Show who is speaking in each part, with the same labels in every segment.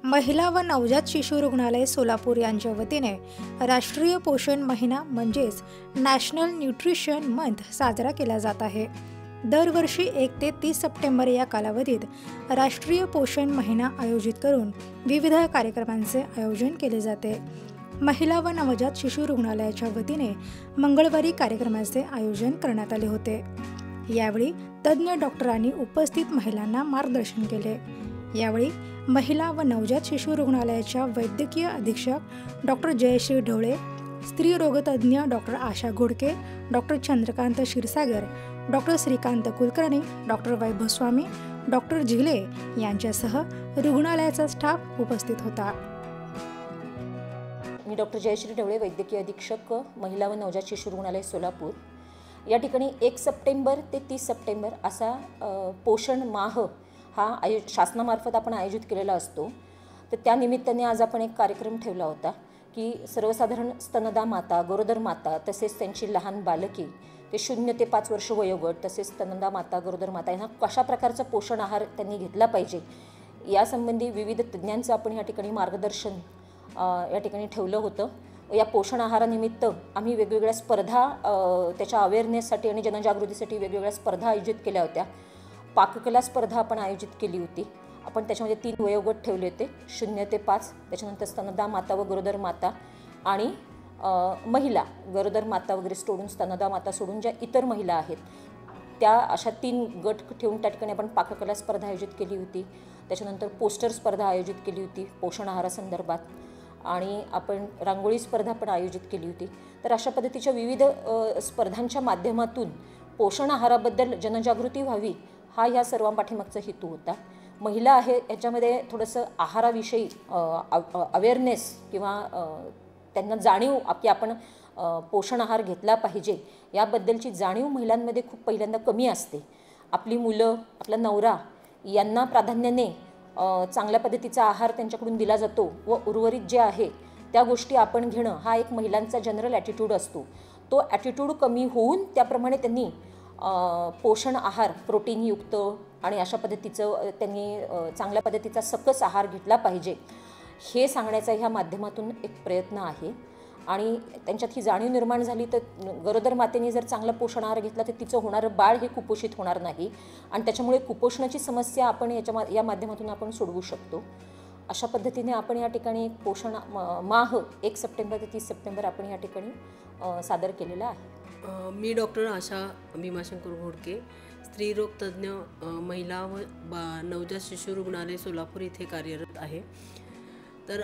Speaker 1: महिला व नवजात शिशु रुग्णालय सोलापूर यांच्या वतीने राष्ट्रीय पोषण महिना म्हणजेच नॅशनल न्यूट्रिशन मंथ साजरा केला जात आहे। दरवर्षी 1 ते 30 सप्टेंबर या कालावधीत राष्ट्रीय पोषण महिना आयोजित करून विविध कार्यक्रमांचे आयोजन केले जाते। महिला व नवजात शिशु रुग्णालयाच्या वतीने मंगळवारी कार्यक्रमाचे आयोजन करण्यात आले होते। यावेळी तज्ञ डॉक्टरांनी उपस्थित महिलांना मार्गदर्शन केले। यावेळी महिला व नवजात शिशु रुग्णालयाच्या वैद्यकीय अधीक्षक डॉक्टर जयश्री ढवळे, स्त्री रोगतज्ञ doctor Asha Ghodke, doctor Chandrakant Kshirsagar, doctor Shrikant Kulkarni, doctor Vaibhav Swami, doctor Jhile यांच्यासह रुग्णालयाचा स्टाफ उपस्थित होता।
Speaker 2: मी डॉक्टर जयश्री ढवळे, वैद्यकीय अधीक्षक, महिला व नवजात शिशु रुग्णालय सोलापूर। या ठिकाणी 1 सप्टेंबर ते 30 सप्टेंबर असा पोषण माह हा शासनामार्फत आपण आयोजित केलेला असतो। तर त्या निमित्ताने आज आपण एक कार्यक्रम ठेवला होता की सर्वसाधारण स्तनदा माता, गरोदर माता तसेच त्यांची लहान बालके ते 0 ते 5 वर्ष वयोगट तसेच स्तनदा माता, गरोदर माता यांना कशा प्रकारचा पोषण आहार त्यांनी घेतला पाहिजे यासंबंधी विविध तज्ञांचं आपण या ठिकाणी मार्गदर्शन या ठिकाणी ठेवलं होतं। या पोषण आहारानिमित्त आम्ही वेगवेगळ्या स्पर्धा त्याच्या अवेअरनेससाठी आणि जनजागृतीसाठी वेगवेगळ्या स्पर्धा आयोजित केल्या होत्या। पाककला स्पर्धा आपण आयोजित केली होती। आपण त्याच्यामध्ये 3 वयोगट ठेवले होते, 0 ते 5, त्याच्यानंतर स्तनदा माता व गरोदर माता आणि महिला, गरोदर माता वगैरे सोडून स्तनदा माता सोडून ज्या इतर महिला आहेत त्या अशा 3 गट ठेवून त्या ठिकाणी आपण पाककला स्पर्धा आयोजित केली होती। त्याच्यानंतर पोस्टर स्पर्धा आयोजित केली होती पोषण आहारासंदर्भात आणि आपण रांगोळी स्पर्धा पण आयोजित केली होती। तर अशा पद्धतीच्या विविध स्पर्धांच्या माध्यमातून पोषण आहाराबद्दल जनजागृती व्हावी हा या सर्वांपाठीमागचा हेतू होता। महिला आहे याच्यामध्ये थोडंसं आहाराविषयी अवेअरनेस किंवा त्यांना जाणीव की आपण पोषण आहार घेतला पाहिजे याबद्दलची जाणीव महिलांमध्ये खूप पहिल्यांदा कमी असते। आपली मुलं, आपला नवरा यांना प्राधान्याने चांगल्या पद्धतीचा आहार त्यांच्याकडून दिला जातो व उर्वरित जे आहे त्या गोष्टी आपण घेणं हा एक महिलांचा जनरल ॲटिट्यूड असतो। तो ॲटिट्यूड कमी होऊन त्याप्रमाणे त्यांनी पोषण आहार प्रोटीनयुक्त आणि अशा पद्धतीचं त्यांनी चांगल्या पद्धतीचा सकस आहार घेतला पाहिजे हे सांगण्याचा ह्या माध्यमातून एक प्रयत्न आहे। आणि त्यांच्यात ही जाणीव निर्माण झाली तर गरोदर मातेने जर चांगला पोषण आहार घेतला तर तिचं होणारं बाळ हे कुपोषित होणार नाही आणि त्याच्यामुळे कुपोषणाची समस्या आपण या माध्यमातून आपण सोडवू शकतो। अशा पद्धतीने आपण या ठिकाणी पोषण माह 1 सप्टेंबर ते 30 सप्टेंबर आपण या ठिकाणी सादर केलेला आहे।
Speaker 3: मी डॉक्टर आशा भीमाशंकर घोडके, स्त्रीरोग तज्ञ, महिला व नवजात शिशु रुग्णालय सोलापूर इथे कार्यरत आहे। तर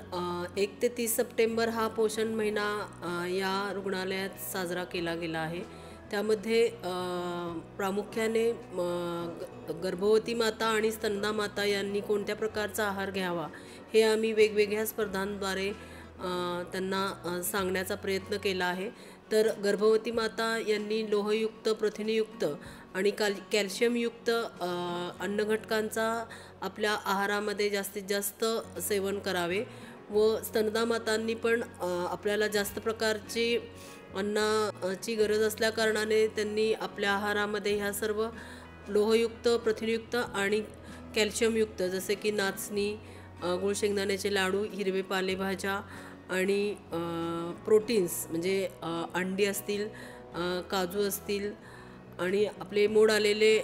Speaker 3: 1 ते 30 सप्टेंबर हा पोषण महिना या रुग्णालयात साजरा केला गेला आहे। त्यामध्ये प्रामुख्याने गर्भवती माता आणि स्तनदा माता यांनी कोणत्या प्रकारचा आहार घ्यावा हे आम्ही वेगवेगळ्या स्पर्धांद्वारे त्यांना सांगण्याचा प्रयत्न केला आहे। तर गर्भवती माता यांनी लोहयुक्त, प्रथिनयुक्त आणि कॅल्शियमयुक्त अन्नघटकांचा आपल्या आहारामध्ये जास्तीत जास्त सेवन करावे व स्तनदा मातांनी पण आपल्याला जास्त प्रकारची अन्नाची गरज असल्याकारणाने त्यांनी आपल्या आहारामध्ये ह्या सर्व लोहयुक्त, प्रथिनयुक्त आणि कॅल्शियमयुक्त जसे की नाचणी, गुळ शेंगदाण्याचे लाडू, हिरवे पालेभाज्या आणि प्रोटीन्स म्हणजे अंडी असतील, काजू असतील आणि आपले मोड आलेले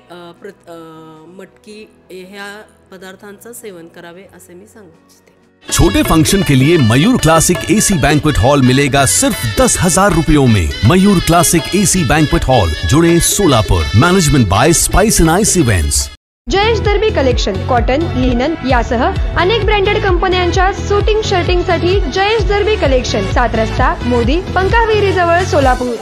Speaker 3: मटकी ह्या पदार्थांचं सेवन करावे असे मी सांगू इच्छिते।
Speaker 4: छोटे फंक्शन के लिए Mayur classic AC banquet hall मिलेगा सिर्फ 10,000 रुपयों में। Mayur classic AC banquet hall, जुड़े Solapur. Management by spice and ice events.
Speaker 5: Jayesh Darbi collection, cotton, linen यासह अनेक ब्रँडेड कंपन्यांच्या सूटिंग शर्टिंगसाठी जयेश दर्बी कलेक्शन, 7 रस्ता मोदी पंकाविहिरी जवळ सोलापूर।